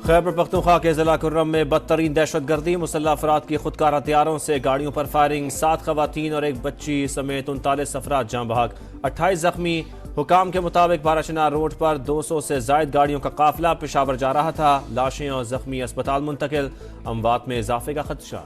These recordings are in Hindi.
खैबर पख्तूनख्वा के जिला कुर्रम में बदतरीन दहशतगर्दी, मुसल्लह अफराद की खुदकार हथियारों से गाड़ियों पर फायरिंग, 7 खवातीन और एक बच्ची समेत 39 अफराद जाँ बहक, 28 जख्मी। हुकाम के मुताबिक बाराशिनार रोड पर 200 से जायद गाड़ियों का काफिला पेशावर जा रहा था। लाशें और जख्मी अस्पताल मुंतकिल, अमवात में इजाफे का खदशा।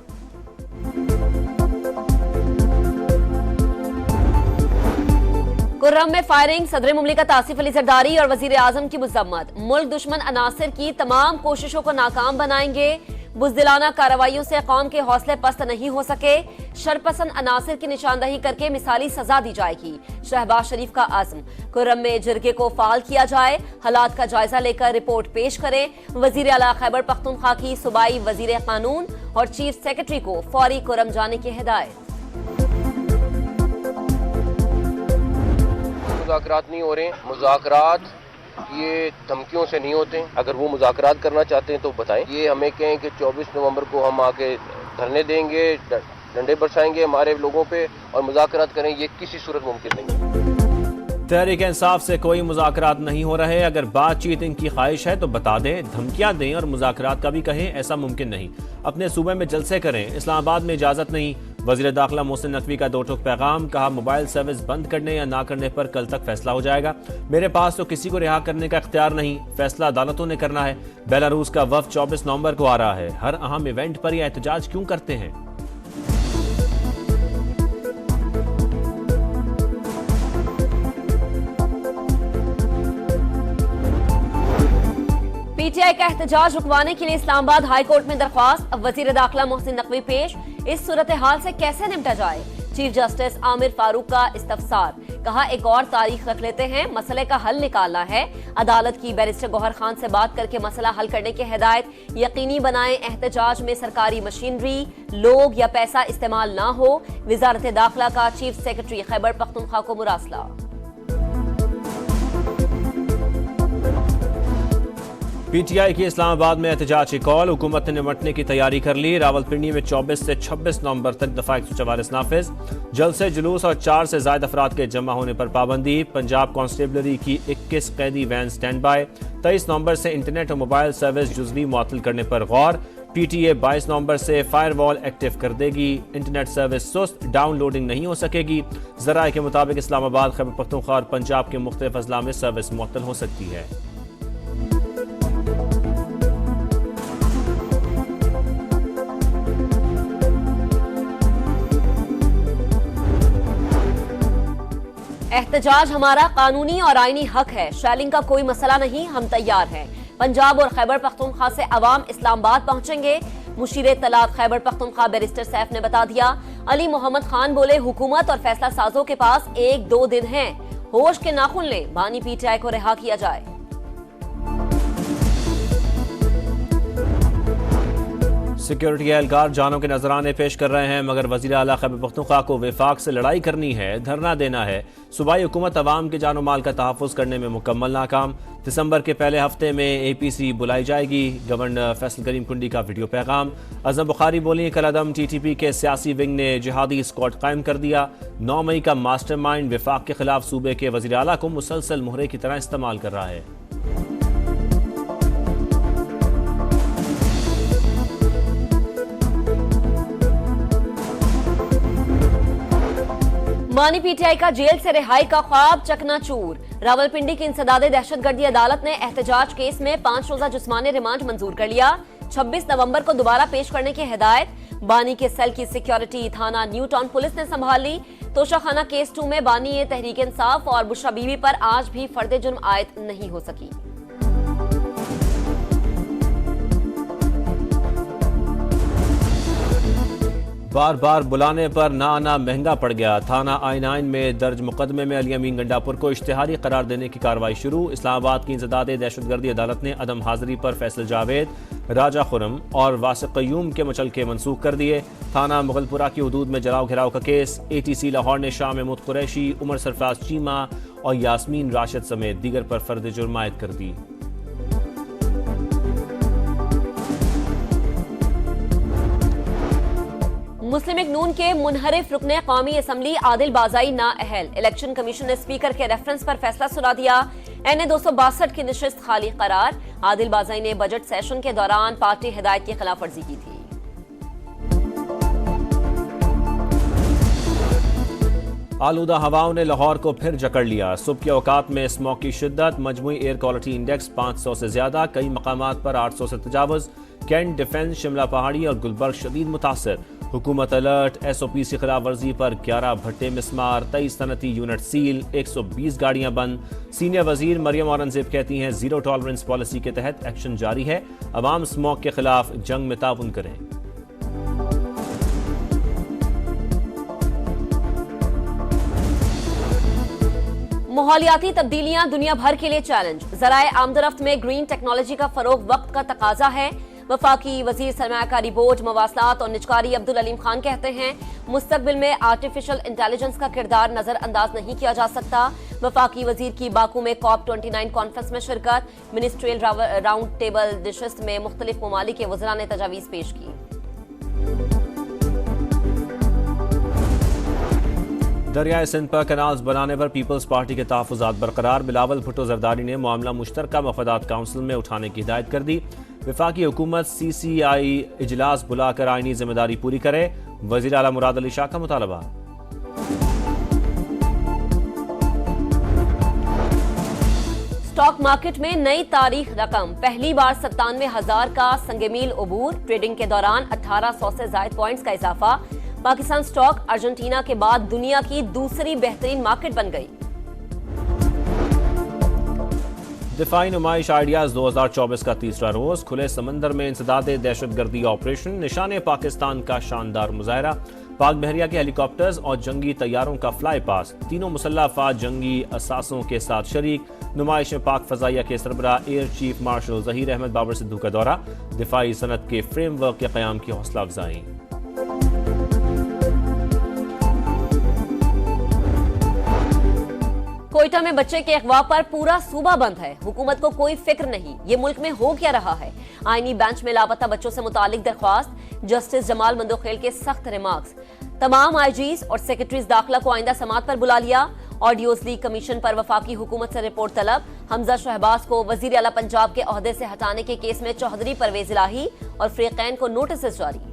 कुर्रम में फायरिंग, सदर मुमलिकत आसिफ अली जरदारी और वजीर आजम की मजम्मत। मुल्क दुश्मन अनासिर की तमाम कोशिशों को नाकाम बनाएंगे। बुज़दिलाना कार्रवाइयों से कौम के हौसले पस्त नहीं हो सके। शरपसंद अनासिर की निशानदही करके मिसाली सजा दी जाएगी। शहबाज शरीफ का आज़म, कुर्रम में जिरगे को फाल किया जाए, हालात का जायजा लेकर रिपोर्ट पेश करें। वजीर आला खैबर पख्तूनख्वा की सूबाई वजीर कानून और चीफ सेक्रेटरी को फौरी कुर्रम जाने की हिदायत। मुज़ाकरात नहीं हो रहे। मुज़ाकरात ये धमकियों से नहीं होते। अगर वो मुज़ाकरात करना चाहते हैं तो बताएं। ये हमें कहें कि 24 नवंबर को हम आके धरने देंगे, डंडे बरसाएंगे हमारे लोगों पे और मुज़ाकरात करें, ये किसी सूरत मुमकिन नहीं है। तहरीक इंसाफ से कोई मुज़ाकरात नहीं हो रहे। अगर बातचीत इनकी ख्वाहिश है तो बता दें, धमकियां दें और मुज़ाकरात का भी कहें, ऐसा मुमकिन नहीं। अपने सूबे में जलसे करें, इस्लामाबाद में इजाज़त नहीं। वज़ीर दाखिला मोहसिन नकवी का दो टूक पैगाम, कहा मोबाइल सर्विस बंद करने या ना करने पर कल तक फैसला हो जाएगा। मेरे पास तो किसी को रिहा करने का इख्तियार नहीं, फैसला अदालतों ने करना है। बेलारूस का वफ्द 24 नवंबर को आ रहा है। हर अहम इवेंट पर यह एहतजाज क्यों करते हैं? पीटीआई का एहतजाज रुकवाने के लिए इस्लामाबाद हाई कोर्ट में दरख्वास्त। वजीर दाखिला मोहसिन नकवी पेश, इस सूरत हाल से कैसे निपटा जाए। चीफ जस्टिस आमिर फारूक का इस्तफसार, कहा एक और तारीख रख लेते हैं, मसले का हल निकालना है। अदालत की बैरिस्टर गौहर खान से बात करके मसला हल करने की हिदायत। यकीनी बनाएं एहतजाज में सरकारी मशीनरी, लोग या पैसा इस्तेमाल ना हो। वजारत दाखिला का चीफ सेक्रेटरी खैबर पख्तूनख्वा को मुरासला। पीटीआई की इस्लामाबाद में एहतजाज की कॉल, हुकूमत ने निपटने की तैयारी कर ली। रावलपिंडी में 24 से 26 नवंबर तक दफा 144 नाफिज। जलसे जुलूस और 4 से ज्यादा अफराद के जमा होने पर पाबंदी। पंजाब कांस्टेबलरी की 21 कैदी वैन स्टैंड बाय। 23 नवंबर से इंटरनेट और मोबाइल सर्विस जुजवी मुअत्तल करने पर गौर। पीटीए 22 नवंबर से फायरवॉल एक्टिव कर देगी। इंटरनेट सर्विस सुस्त, डाउनलोडिंग नहीं हो सकेगी। जराए के मुताबिक इस्लामाबाद, खैबर पख्तूनख्वा और पंजाब के मुख्तलिफ अजला में सर्विस मुअत्तल हो सकती है। एहतजाज हमारा कानूनी और आईनी हक है, शैलिंग का कोई मसला नहीं, हम तैयार हैं। पंजाब और खैबर पख्तूनख्वा से अवाम इस्लामाबाद पहुंचेंगे। मुशीर तलाक खैबर पख्तूनख्वा बैरिस्टर सैफ ने बता दिया। अली मोहम्मद खान बोले, हुकूमत और फैसला साजों के पास 1-2 दिन हैं, होश के नाखुन लें, बानी पीटीआई को रिहा किया जाए। सिक्योरिटी एहलकार जानों के नजराने पेश कर रहे हैं, मगर वज़ीर आला खैबर पख्तूनख्वा को विफाक से लड़ाई करनी है, धरना देना है। सूबाई हुकूमत अवाम के जानो माल का तहफ़्फ़ुज़ करने में मुकम्मल नाकाम। दिसंबर के पहले हफ्ते में APC बुलाई जाएगी। गवर्नर फैसल करीम कुंडी का वीडियो पैगाम। अज़म बुखारी बोली, कलअदम TTP के सियासी विंग ने जिहादी स्क्वाड कायम कर दिया। 9 मई का मास्टरमाइंड विफाक के खिलाफ सूबे के वज़ीर आला को मुसलसल मुहरे की तरह इस्तेमाल कर रहा है। बानी पीटीआई का जेल से रिहाई का ख्वाब चकनाचूर। रावलपिंडी की इंसदादे दहशतगर्दी अदालत ने एहतजाज केस में 5 रोजा जिस्मानी रिमांड मंजूर कर लिया। 26 नवंबर को दोबारा पेश करने की हिदायत। बानी के सेल की सिक्योरिटी थाना न्यू टाउन पुलिस ने संभाल ली। तोशाखाना केस 2 में बानी तहरीक इंसाफ और बुशरा बीवी पर आज भी फर्द जुर्म आयद नहीं हो सकी। बार बार बुलाने पर ना आना महंगा पड़ गया। थाना I9 में दर्ज मुकदमे में अली अमीन गंडापुर को इश्तिहारी करार देने की कार्रवाई शुरू। इस्लामाबाद की इंसदादे दहशतगर्दी अदालत ने अदम हाजिरी पर फैसल जावेद, राजा खुरम और वासिक कयूम के मुचलके मनसूख कर दिए। थाना मुगलपुरा की हदूद में जलाओ घिराव का केस। ATC लाहौर ने शाह महमूद कुरैशी, उमर सरफराज चीमा और यास्मीन राशिद समेत दीगर पर फर्द जुर्म आयद कर दी। मुस्लिम लीग नून के मुनहरिफ रुकने कौमी असम्बली आदिल बाज़ाई नाअहल। इलेक्शन कमीशन ने स्पीकर के रेफरेंस पर फैसला सुना दिया। NA 262 की नशिस्त खाली करार। आदिल बाज़ई ने बजट सेशन के दौरान पार्टी हिदायत की खिलाफवर्जी की थी। आलूदा हवाओं ने लाहौर को फिर जकड़ लिया। सुबह के औकात में स्मॉग की शिद्दत, मजमूई एयर क्वालिटी इंडेक्स 500 से ज्यादा, कई मकामात पर 800 से तजावुज। कैंट, डिफेंस, शिमला पहाड़ी और गुलबर्ग शदीद मुतासर। हुकूमत अलर्ट, SOP की खिलाफ वर्जी पर 11 भट्टे मिसमार, 23 सनती यूनिट सील, 120 गाड़ियां बंद। सीनियर वजीर मरियम औरंगजेब कहती हैं जीरो टॉलरेंस पॉलिसी के तहत एक्शन जारी है, अवाम स्मॉग के खिलाफ जंग में ताउन करें। माहौलियाती तब्दीलियां दुनिया भर के लिए चैलेंज। ज़राए आमदरफ्त में ग्रीन टेक्नोलॉजी का फरोग वक्त का तकाजा है। वफाकी वजीर सरमायाकारी बोर्ड, मवासलात और निजकारी अब्दुल अलीम खान कहते हैं मुस्तकबिल में आर्टिफिशियल इंटेलिजेंस का किरदार नजरअंदाज नहीं किया जा सकता। वफाकी वजीर की बाकू में COP29 कॉन्फ्रेंस में शिरकत। मिनिस्ट्रियल राउंड टेबल नशिस्त में मुख्तलिफ ममालिक के वज़रा ने तजावीज़ पेश की। दरियाए सिंध पर कैनाल्स बनाने पर पीपल्स पार्टी के तहफ़्फ़ुज़ात बरकरार। बिलावल भुट्टो जरदारी ने मामला मुश्तरका मफादात काउंसिल में उठाने की हिदायत कर दी। वफाकी हुकूमत CCI इजलास बुलाकर आईनी जिम्मेदारी पूरी करे, वज़ीर आला मुराद अली शाह का मुतालबा। स्टॉक मार्केट में नई तारीख रकम, पहली बार 97,000 का संगमील अबूर। ट्रेडिंग के दौरान 1800 से ज़ायद पॉइंट्स का इजाफा। पाकिस्तान स्टॉक अर्जेंटीना के बाद दुनिया की दूसरी बेहतरीन मार्केट बन गई। दिफाई नुमाइश आइडियाज 2024 का तीसरा रोज। खुले समंदर में इंसदादे दहशतगर्दी ऑपरेशन, निशाने पाकिस्तान का शानदार मुजाहरा। पाक बहरिया के हेलीकॉप्टर्स और जंगी तैयारों का फ्लाई पास। तीनों मुसल्लह अफवाज जंगी असासों के साथ शरीक। नुमाइश में पाक फजाइया के सरबरा air chief marshal Zaheer Ahmed Babar Sidhu का दौरा। दिफाई सनत के फ्रेमवर्क के क़याम की हौसला अफजाई। कोयटा में बच्चे के अगवा पर पूरा सूबा बंद है। हुकूमत को कोई फिक्र नहीं, ये मुल्क में हो क्या रहा है। आईनी बेंच में लापता बच्चों से मुतालिक दरख्वास्त। जस्टिस जमाल मंदोखेल के सख्त रिमार्क्स। तमाम IGs और सेक्रेटरीज दाखिला को आइंदा समात पर बुला लिया। ऑडियोज लीक कमीशन पर वफाकी हुकूमत से रिपोर्ट तलब। हमजा शहबाज को वजीर आला पंजाब के ओहदे से हटाने के केस में चौधरी परवेज इलाही और फ्रीकैन को नोटिस जारी।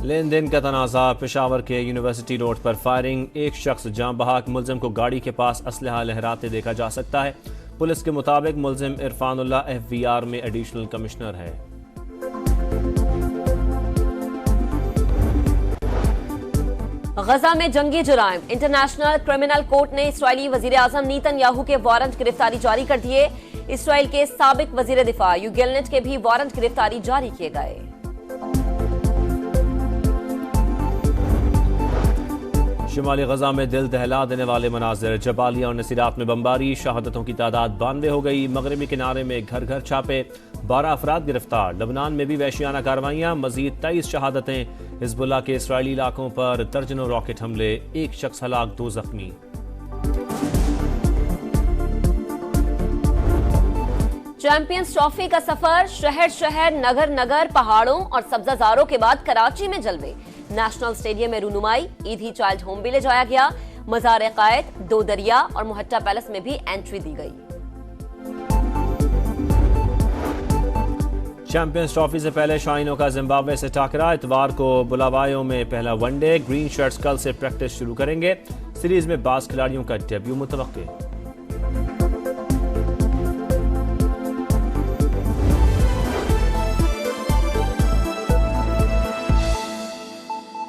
लेन देन का तनाज़ा। पेशावर के यूनिवर्सिटी रोड पर फायरिंग। एक शख्स जाँ बहक। मुलजिम को गाड़ी के पास असलहा लहराते देखा जा सकता है। पुलिस के मुताबिक मुलजिम इरफानुल्लाह FVR में एडिशनल कमिश्नर है। गजा में जंगी जुराइम। इंटरनेशनल क्रिमिनल कोर्ट ने इसराइली वजीर आजम नेतन्याहू के वारंट गिरफ्तारी जारी कर दिए। इसराइल के साबिक वजीर दिफा यूगेलनेट के भी वारंट गिरफ्तारी जारी किए गए। शिमाली गजा में दिल दहला देने वाले मनाजिर। जबालिया और नसीरात में बमबारी। शहादतों की तादाद 92 हो गई। मगरबी किनारे में घर घर छापे। 12 अफराद गिरफ्तार। लबनान में भी वहशियाना कार्रवाइयां। मजीद 23 शहादतें। हिजबुल्लाह के इसराइली इलाकों पर दर्जनों रॉकेट हमले। एक शख्स हलाक, 2 जख्मी। चैंपियंस ट्रॉफी का सफर शहर शहर, नगर नगर, पहाड़ों और सब्जाजारों के बाद कराची में जलवे। नेशनल स्टेडियम में रूनुमाई। ईदी चाइल्ड होम भी ले जाया गया। मज़ार कायद, दो दरिया और मुहट्टा पैलेस में भी एंट्री दी गई। चैंपियंस ट्रॉफी से पहले शाहीनों का जिम्बाब्वे से टाकरा। इतवार को बुलावायो में पहला वनडे। ग्रीन शर्ट्स कल से प्रैक्टिस शुरू करेंगे। सीरीज में 22 खिलाड़ियों का डेब्यू मुतवक्के।